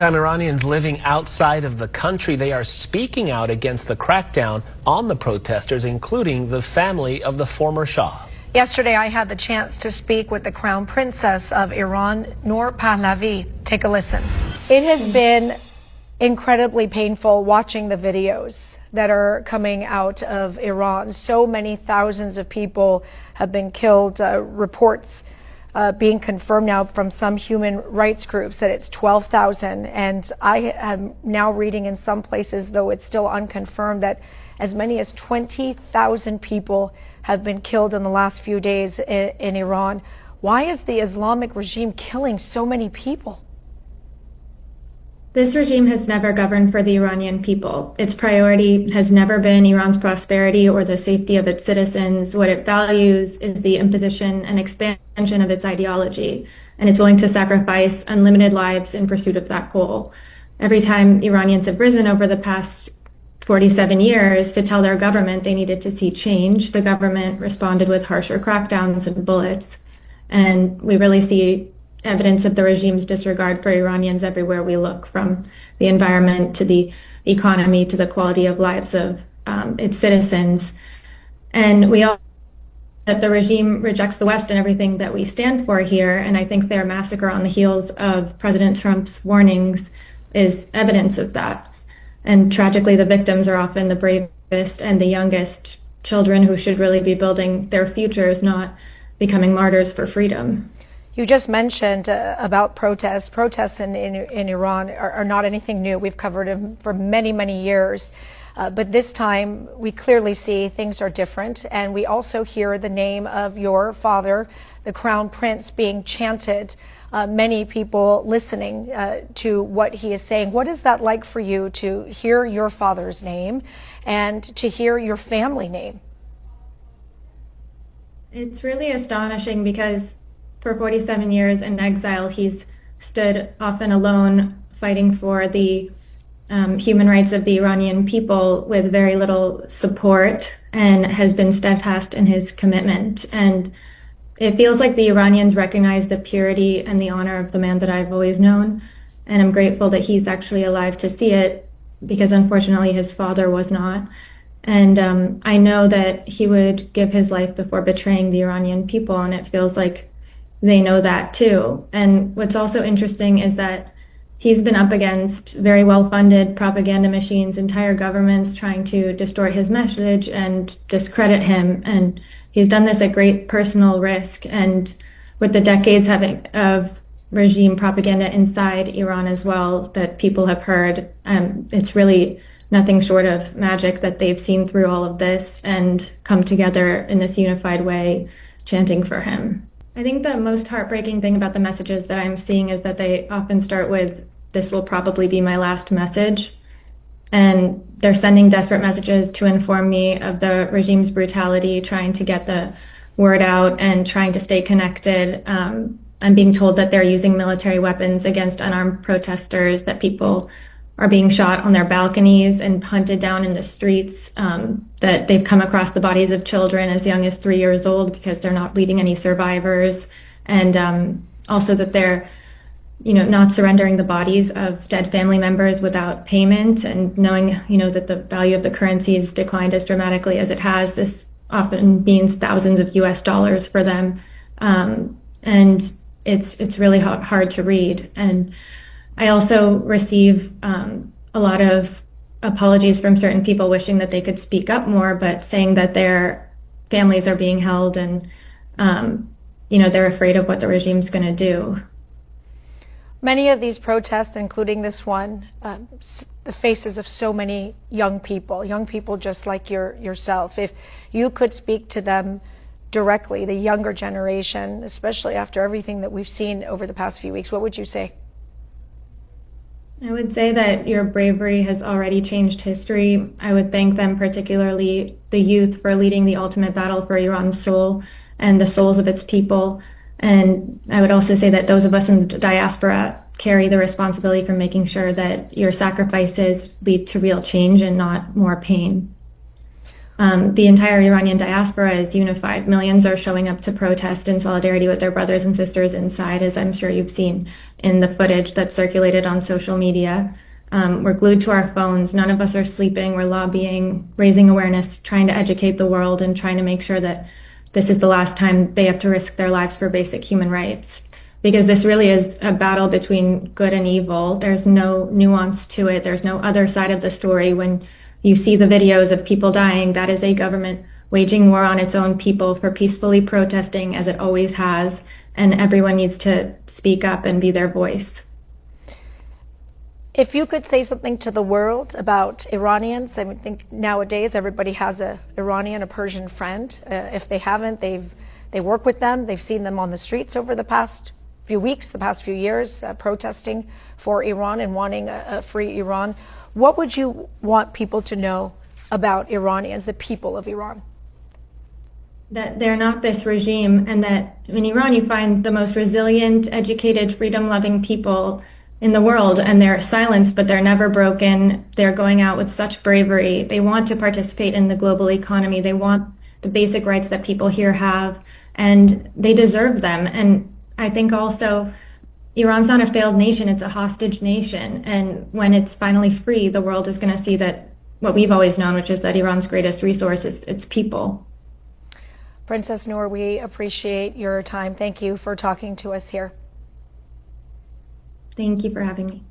Iranians living outside of the country, they are speaking out against the crackdown on the protesters, including the family of the former Shah. Yesterday, I had the chance to speak with the Crown Princess of Iran, Noor Pahlavi. Take a listen. It has been incredibly painful watching the videos that are coming out of Iran. So many thousands of people have been killed. Reports being confirmed now from some human rights groups that it's 12,000. And I am now reading in some places, though it's still unconfirmed, that as many as 20,000 people have been killed in the last few days in Iran. Why is the Islamic regime killing so many people? This regime has never governed for the Iranian people. Its priority has never been Iran's prosperity or the safety of its citizens. What it values is the imposition and expansion of its ideology, and it's willing to sacrifice unlimited lives in pursuit of that goal. Every time Iranians have risen over the past 47 years to tell their government they needed to see change, the government responded with harsher crackdowns and bullets. And we really see evidence of the regime's disregard for Iranians everywhere we look, from the environment to the economy to the quality of lives of its citizens. And we all that the regime rejects the West and everything that we stand for here. And I think their massacre on the heels of President Trump's warnings is evidence of that. And tragically, the victims are often the bravest and the youngest children who should really be building their futures, not becoming martyrs for freedom. You just mentioned about protests. Protests in Iran are not anything new. We've covered them for many, many years. But this time, we clearly see things are different. And we also hear the name of your father, the Crown Prince, being chanted. Many people listening to what he is saying. What is that like for you to hear your father's name and to hear your family name? It's really astonishing because for 47 years in exile, he's stood often alone fighting for the human rights of the Iranian people with very little support, and has been steadfast in his commitment. And it feels like the Iranians recognize the purity and the honor of the man that I've always known. And I'm grateful that he's actually alive to see it, because unfortunately his father was not. And I know that he would give his life before betraying the Iranian people, and it feels like they know that too. And what's also interesting is that he's been up against very well-funded propaganda machines, entire governments trying to distort his message and discredit him. And he's done this at great personal risk. And with the decades of regime propaganda inside Iran as well that people have heard, it's really nothing short of magic that they've seen through all of this and come together in this unified way, chanting for him. I think the most heartbreaking thing about the messages that I'm seeing is that they often start with, "This will probably be my last message." And they're sending desperate messages to inform me of the regime's brutality, trying to get the word out and trying to stay connected. I'm being told that they're using military weapons against unarmed protesters, that people are being shot on their balconies and hunted down in the streets, that they've come across the bodies of children as young as 3 years old because they're not leaving any survivors. And also that they're not surrendering the bodies of dead family members without payment, and knowing, that the value of the currency has declined as dramatically as it has. This often means thousands of US dollars for them. And it's really hard to read. And I also receive a lot of apologies from certain people wishing that they could speak up more, but saying that their families are being held and, they're afraid of what the regime's going to do. Many of these protests, including this one, the faces of so many young people just like yourself. If you could speak to them directly, the younger generation, especially after everything that we've seen over the past few weeks, what would you say? I would say that your bravery has already changed history. I would thank them, particularly the youth, for leading the ultimate battle for Iran's soul and the souls of its people. And I would also say that those of us in the diaspora carry the responsibility for making sure that your sacrifices lead to real change and not more pain. The entire Iranian diaspora is unified. Millions are showing up to protest in solidarity with their brothers and sisters inside, as I'm sure you've seen in the footage that's circulated on social media. We're glued to our phones. None of us are sleeping. We're lobbying, raising awareness, trying to educate the world, and trying to make sure that this is the last time they have to risk their lives for basic human rights. Because this really is a battle between good and evil. There's no nuance to it. There's no other side of the story. When you see the videos of people dying, that is a government waging war on its own people for peacefully protesting, as it always has. And everyone needs to speak up and be their voice. If you could say something to the world about Iranians, I would think nowadays everybody has a Iranian, a Persian friend. If they haven't, they work with them. They've seen them on the streets over the past few weeks, the past few years, protesting for Iran and wanting a free Iran. What would you want people to know about Iranians, the people of Iran? That they're not this regime, and that in Iran you find the most resilient, educated, freedom-loving people in the world, and they're silenced, but they're never broken. They're going out with such bravery. They want to participate in the global economy. They want the basic rights that people here have, and they deserve them. And I think also Iran's not a failed nation, it's a hostage nation. And when it's finally free, the world is going to see that what we've always known, which is that Iran's greatest resource is its people. Princess Noor, we appreciate your time. Thank you for talking to us here. Thank you for having me.